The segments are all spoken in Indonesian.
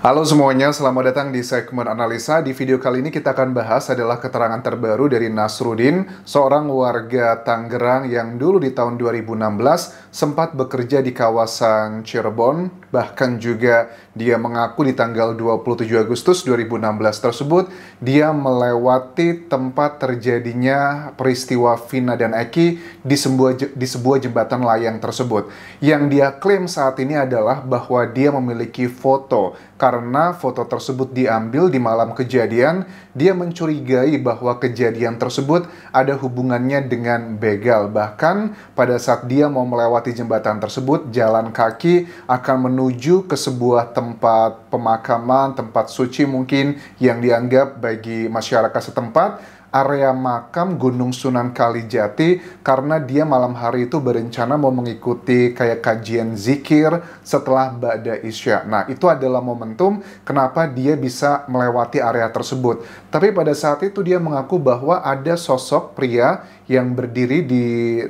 Halo semuanya, selamat datang di segmen analisa. Di video kali ini kita akan bahas adalah keterangan terbaru dari Nasruddin, seorang warga Tangerang yang dulu di tahun 2016 sempat bekerja di kawasan Cirebon. Bahkan juga dia mengaku di tanggal 27 Agustus 2016 tersebut, dia melewati tempat terjadinya peristiwa Vina dan Eki di sebuah jembatan layang tersebut. Yang dia klaim saat ini adalah bahwa dia memiliki foto. Karena foto tersebut diambil di malam kejadian, dia mencurigai bahwa kejadian tersebut ada hubungannya dengan begal. Bahkan pada saat dia mau melewati jembatan tersebut, jalan kaki akan menuju ke sebuah tempat pemakaman, tempat suci mungkin yang dianggap bagi masyarakat setempat, area makam Gunung Sunan Kalijati, karena dia malam hari itu berencana mau mengikuti kayak kajian zikir setelah Ba'da Isya. Nah, itu adalah momentum kenapa dia bisa melewati area tersebut. Tapi pada saat itu dia mengaku bahwa ada sosok pria yang berdiri di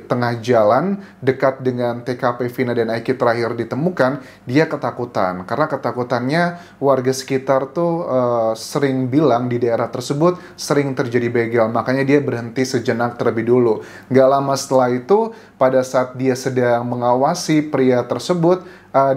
tengah jalan dekat dengan TKP Vina dan Eki terakhir ditemukan. Dia ketakutan karena ketakutannya warga sekitar tuh sering bilang di daerah tersebut sering terjadi begal, makanya dia berhenti sejenak terlebih dulu. Gak lama setelah itu, pada saat dia sedang mengawasi pria tersebut,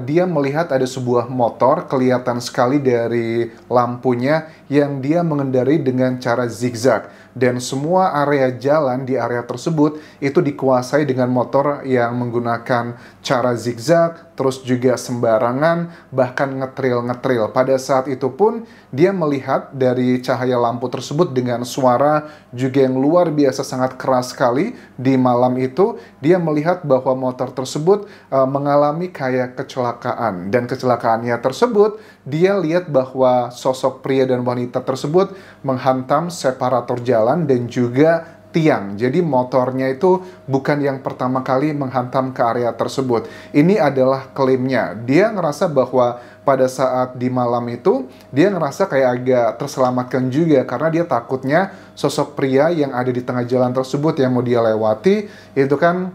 dia melihat ada sebuah motor, kelihatan sekali dari lampunya yang dia mengendarai dengan cara zigzag. Dan semua area jalan di area tersebut itu dikuasai dengan motor yang menggunakan cara zigzag, terus juga sembarangan, bahkan ngetril-ngetril. Pada saat itu pun dia melihat dari cahaya lampu tersebut dengan suara juga yang luar biasa sangat keras sekali. Di malam itu dia melihat bahwa motor tersebut mengalami kayak kecelakaan, dan kecelakaannya tersebut dia lihat bahwa sosok pria dan wanita tersebut menghantam separator jalan dan juga tiang. Jadi motornya itu bukan yang pertama kali menghantam ke area tersebut. Ini adalah klaimnya. Dia ngerasa bahwa pada saat di malam itu dia ngerasa kayak agak terselamatkan juga, karena dia takutnya sosok pria yang ada di tengah jalan tersebut yang mau dia lewati itu kan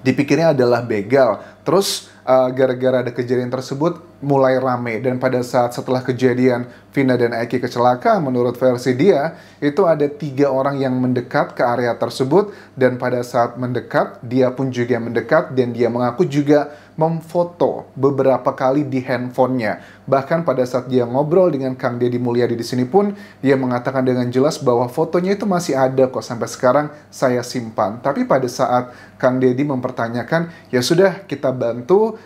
dipikirnya adalah begal. Terus gara-gara ada kejadian tersebut mulai rame, dan pada saat setelah kejadian Vina dan Eki kecelakaan, menurut versi dia itu ada 3 orang yang mendekat ke area tersebut, dan pada saat mendekat dia pun juga mendekat, dan dia mengaku juga memfoto beberapa kali di handphonenya. Bahkan pada saat dia ngobrol dengan Kang Deddy Mulyadi di sini pun dia mengatakan dengan jelas bahwa fotonya itu masih ada kok, sampai sekarang saya simpan. Tapi pada saat Kang Deddy mempertanyakan, ya sudah kita bantu,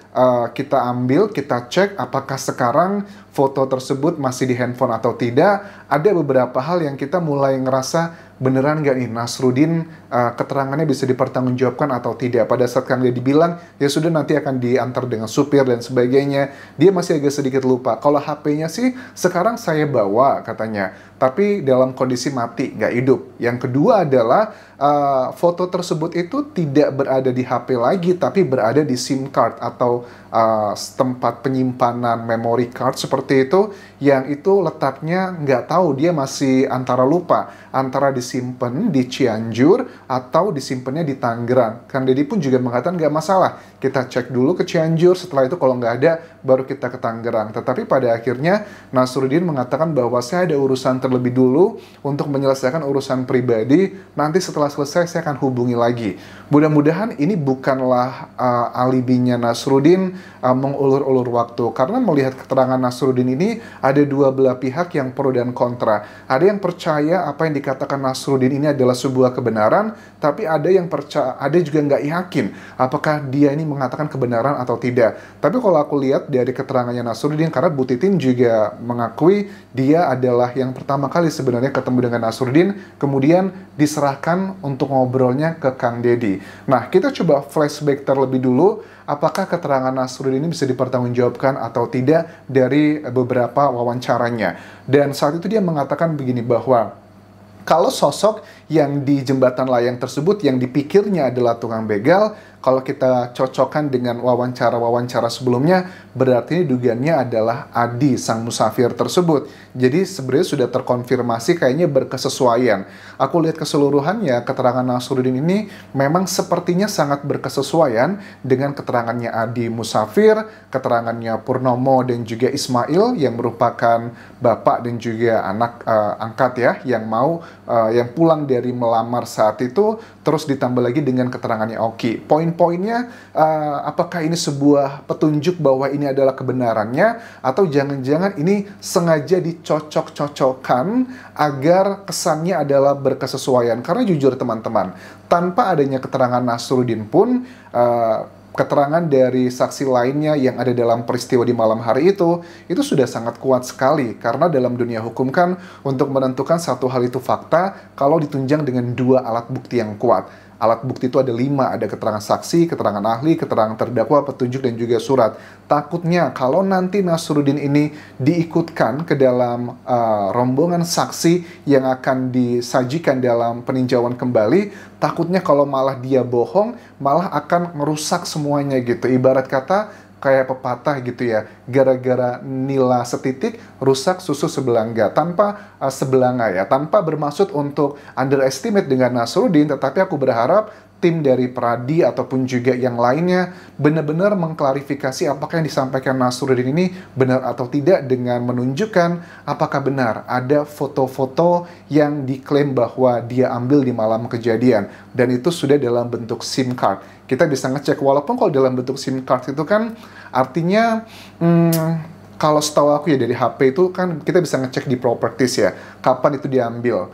kita ambil, kita cek apakah sekarang foto tersebut masih di handphone atau tidak. Ada beberapa hal yang kita mulai ngerasa beneran nggak nih Nasruddin keterangannya bisa dipertanggungjawabkan atau tidak. Pada saat Kang Deddy bilang ya sudah nanti akan diantar dengan supir dan sebagainya, dia masih agak sedikit lupa. Kalau HP-nya sih sekarang saya bawa katanya, tapi dalam kondisi mati, nggak hidup. Yang kedua adalah foto tersebut itu tidak berada di HP lagi, tapi berada di SIM card atau tempat penyimpanan memory card seperti itu, yang itu letaknya nggak tahu, dia masih antara lupa, antara disimpan di Cianjur atau disimpannya di Tangerang. Kang Deddy pun juga mengatakan nggak masalah, kita cek dulu ke Cianjur, setelah itu kalau nggak ada baru kita ke Tangerang. Tetapi pada akhirnya Nasruddin mengatakan bahwa saya ada urusan terlebih dulu untuk menyelesaikan urusan pribadi, nanti setelah selesai saya akan hubungi lagi. Mudah-mudahan ini bukanlah alibinya Nasruddin mengulur-ulur waktu, karena melihat keterangan Nasruddin ini ada dua belah pihak yang pro dan kontra. Ada yang percaya apa yang dikatakan Nasruddin ini adalah sebuah kebenaran, tapi ada yang percaya, ada juga nggak yakin apakah dia ini mengatakan kebenaran atau tidak. Tapi kalau aku lihat dari keterangannya Nasruddin, karena Bu Titin juga mengakui dia adalah yang pertama kali sebenarnya ketemu dengan Nasruddin, kemudian diserahkan untuk ngobrolnya ke Kang Deddy. Nah, kita coba flashback terlebih dulu, apakah keterangan Nasruddin ini bisa dipertanggungjawabkan atau tidak dari beberapa wawancaranya. Dan saat itu dia mengatakan begini, bahwa kalau sosok yang di jembatan layang tersebut yang dipikirnya adalah tukang begal, kalau kita cocokkan dengan wawancara-wawancara sebelumnya, berarti dugaannya adalah Adi, sang musafir tersebut. Jadi sebenarnya sudah terkonfirmasi kayaknya berkesesuaian. Aku lihat keseluruhannya, keterangan Nasruddin ini memang sepertinya sangat berkesesuaian dengan keterangannya Adi musafir, keterangannya Purnomo dan juga Ismail yang merupakan bapak dan juga anak angkat ya, yang pulang dari melamar saat itu, terus ditambah lagi dengan keterangannya Oki. Poin-poinnya, apakah ini sebuah petunjuk bahwa ini adalah kebenarannya, atau jangan-jangan ini sengaja dicocok-cocokkan agar kesannya adalah berkesesuaian? Karena jujur teman-teman, tanpa adanya keterangan Nasruddin pun, keterangan dari saksi lainnya yang ada dalam peristiwa di malam hari itu sudah sangat kuat sekali. Karena dalam dunia hukum kan, untuk menentukan satu hal itu fakta, kalau ditunjang dengan 2 alat bukti yang kuat. Alat bukti itu ada 5, ada keterangan saksi, keterangan ahli, keterangan terdakwa, petunjuk, dan juga surat. Takutnya kalau nanti Nasruddin ini diikutkan ke dalam rombongan saksi yang akan disajikan dalam peninjauan kembali, takutnya kalau malah dia bohong, malah akan merusak semuanya gitu. Ibarat kata, kayak pepatah gitu ya, gara-gara nila setitik rusak susu sebelanga. Tanpa sebelanga ya, tanpa bermaksud untuk underestimate dengan Nasruddin, tetapi aku berharap tim dari Pradi ataupun juga yang lainnya benar-benar mengklarifikasi apakah yang disampaikan Nasruddin ini benar atau tidak, dengan menunjukkan apakah benar ada foto-foto yang diklaim bahwa dia ambil di malam kejadian, dan itu sudah dalam bentuk SIM card. Kita bisa ngecek, walaupun kalau dalam bentuk SIM card itu kan artinya kalau setahu aku ya dari HP itu kan kita bisa ngecek di properties ya, kapan itu diambil,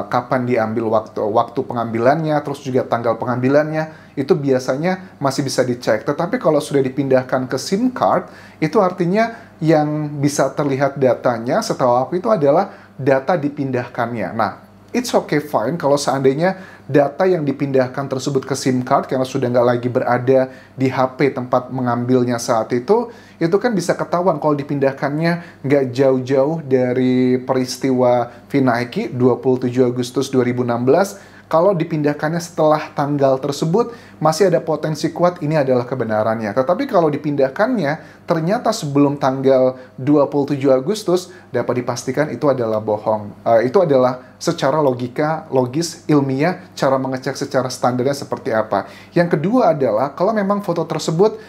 kapan diambil, waktu pengambilannya, terus juga tanggal pengambilannya, itu biasanya masih bisa dicek. Tetapi kalau sudah dipindahkan ke SIM card, itu artinya yang bisa terlihat datanya setahu aku itu adalah data dipindahkannya. Nah, it's okay fine kalau seandainya data yang dipindahkan tersebut ke SIM card karena sudah nggak lagi berada di HP tempat mengambilnya saat itu kan bisa ketahuan kalau dipindahkannya nggak jauh-jauh dari peristiwa Vina Eki 27 Agustus 2016. Kalau dipindahkannya setelah tanggal tersebut, masih ada potensi kuat ini adalah kebenarannya. Tetapi kalau dipindahkannya ternyata sebelum tanggal 27 Agustus, dapat dipastikan itu adalah bohong. Itu adalah secara logis, ilmiah, cara mengecek secara standarnya seperti apa. Yang kedua adalah, kalau memang foto tersebut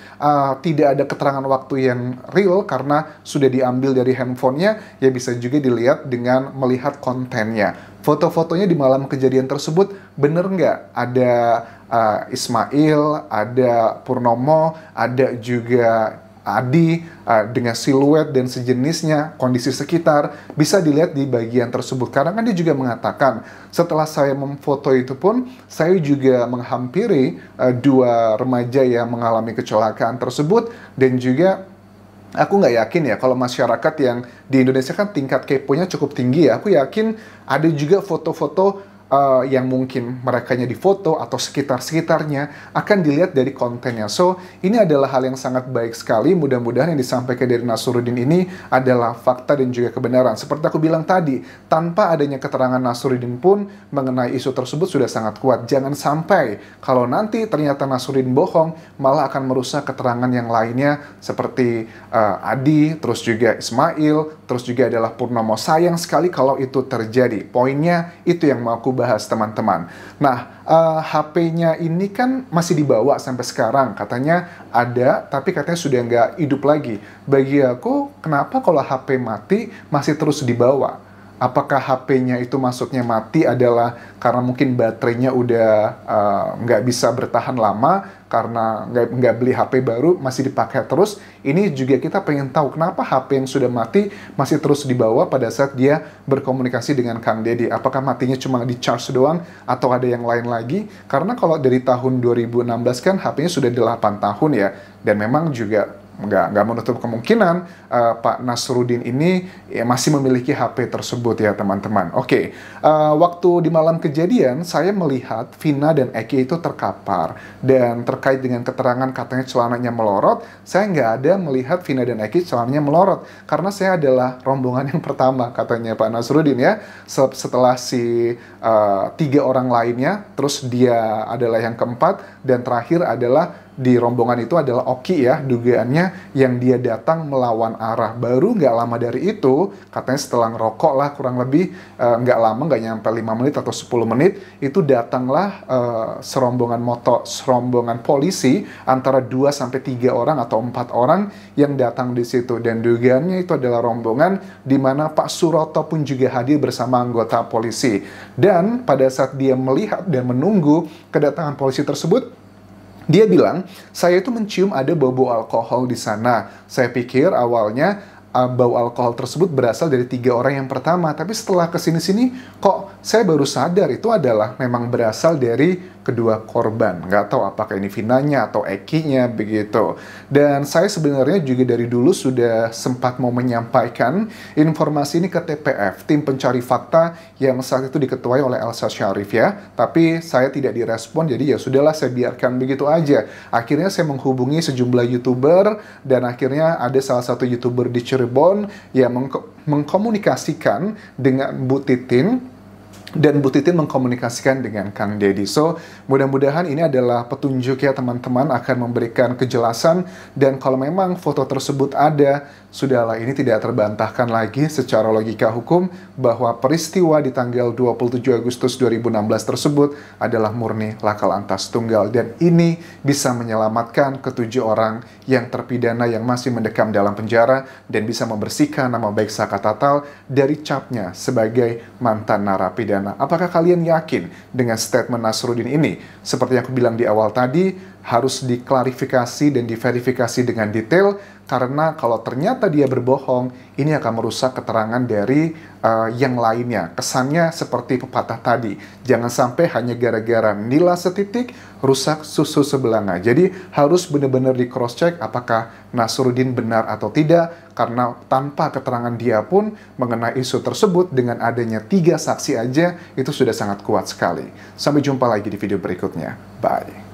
tidak ada keterangan waktu yang real karena sudah diambil dari handphonenya, ya bisa juga dilihat dengan melihat kontennya. Foto-fotonya di malam kejadian tersebut bener nggak ada Ismail, ada Purnomo, ada juga Adi dengan siluet dan sejenisnya, kondisi sekitar bisa dilihat di bagian tersebut. Karena kan dia juga mengatakan, setelah saya memfoto itu pun, saya juga menghampiri 2 remaja yang mengalami kecelakaan tersebut, dan juga aku nggak yakin ya kalau masyarakat yang di Indonesia kan tingkat keponya cukup tinggi ya. Aku yakin ada juga foto-foto yang mungkin merekanya difoto atau sekitar-sekitarnya akan dilihat dari kontennya. So, ini adalah hal yang sangat baik sekali. Mudah-mudahan yang disampaikan dari Nasruddin ini adalah fakta dan juga kebenaran. Seperti aku bilang tadi, tanpa adanya keterangan Nasruddin pun mengenai isu tersebut sudah sangat kuat. Jangan sampai kalau nanti ternyata Nasruddin bohong, malah akan merusak keterangan yang lainnya seperti Adi, terus juga Ismail, terus juga adalah Purnomo. Sayang sekali kalau itu terjadi. Poinnya itu yang mau aku bahas teman-teman. Nah, HP-nya ini kan masih dibawa sampai sekarang. Katanya ada, tapi katanya sudah nggak hidup lagi. Bagi aku, kenapa kalau HP mati masih terus dibawa? Apakah HP-nya itu maksudnya mati adalah karena mungkin baterainya udah nggak bisa bertahan lama, karena nggak beli HP baru, masih dipakai terus? Ini juga kita pengen tahu kenapa HP yang sudah mati masih terus dibawa pada saat dia berkomunikasi dengan Kang Deddy. Apakah matinya cuma di charge doang atau ada yang lain lagi? Karena kalau dari tahun 2016 kan HP-nya sudah 8 tahun ya, dan memang juga nggak menutup kemungkinan Pak Nasruddin ini ya, masih memiliki HP tersebut ya teman-teman. Oke, waktu di malam kejadian saya melihat Vina dan Eki itu terkapar, dan terkait dengan keterangan katanya celananya melorot, saya nggak ada melihat Vina dan Eki celananya melorot karena saya adalah rombongan yang pertama katanya Pak Nasruddin ya, setelah si 3 orang lainnya, terus dia adalah yang keempat, dan terakhir adalah di rombongan itu adalah Oki ya, dugaannya yang dia datang melawan arah. Baru nggak lama dari itu, katanya setelah ngerokok lah kurang lebih, nggak lama, nggak nyampe 5 menit atau 10 menit, itu datanglah serombongan polisi antara 2-3 orang atau 4 orang yang datang di situ. Dan dugaannya itu adalah rombongan di mana Pak Suroto pun juga hadir bersama anggota polisi. Dan pada saat dia melihat dan menunggu kedatangan polisi tersebut, dia bilang, saya itu mencium ada bau-bau alkohol di sana. Saya pikir awalnya bau alkohol tersebut berasal dari 3 orang yang pertama. Tapi setelah kesini-sini, kok saya baru sadar itu adalah memang berasal dari kedua korban. Nggak tahu apakah ini Vinanya atau Ekinya begitu. Dan saya sebenarnya juga dari dulu sudah sempat mau menyampaikan informasi ini ke TPF, tim pencari fakta yang saat itu diketuai oleh Elsa Syarif ya. Tapi saya tidak direspon, jadi ya sudahlah, saya biarkan begitu aja. Akhirnya saya menghubungi sejumlah YouTuber, dan akhirnya ada salah satu YouTuber di Cirebon yang mengkomunikasikan dengan Bu Titin, dan Bu Titin mengkomunikasikan dengan Kang Deddy. So, mudah-mudahan ini adalah petunjuk ya teman-teman, akan memberikan kejelasan. Dan kalau memang foto tersebut ada, sudahlah, ini tidak terbantahkan lagi secara logika hukum bahwa peristiwa di tanggal 27 Agustus 2016 tersebut adalah murni laka lantas tunggal. Dan ini bisa menyelamatkan ke-7 orang yang terpidana yang masih mendekam dalam penjara, dan bisa membersihkan nama baik Saka Tatal dari capnya sebagai mantan narapidana. Apakah kalian yakin dengan statement Nasruddin ini? Seperti yang aku bilang di awal tadi, harus diklarifikasi dan diverifikasi dengan detail, karena kalau ternyata dia berbohong, ini akan merusak keterangan dari yang lainnya. Kesannya seperti pepatah tadi, jangan sampai hanya gara-gara nila setitik, rusak susu sebelanga. Jadi harus benar-benar di cross check apakah Nasruddin benar atau tidak, karena tanpa keterangan dia pun mengenai isu tersebut, dengan adanya 3 saksi aja, itu sudah sangat kuat sekali. Sampai jumpa lagi di video berikutnya. Bye.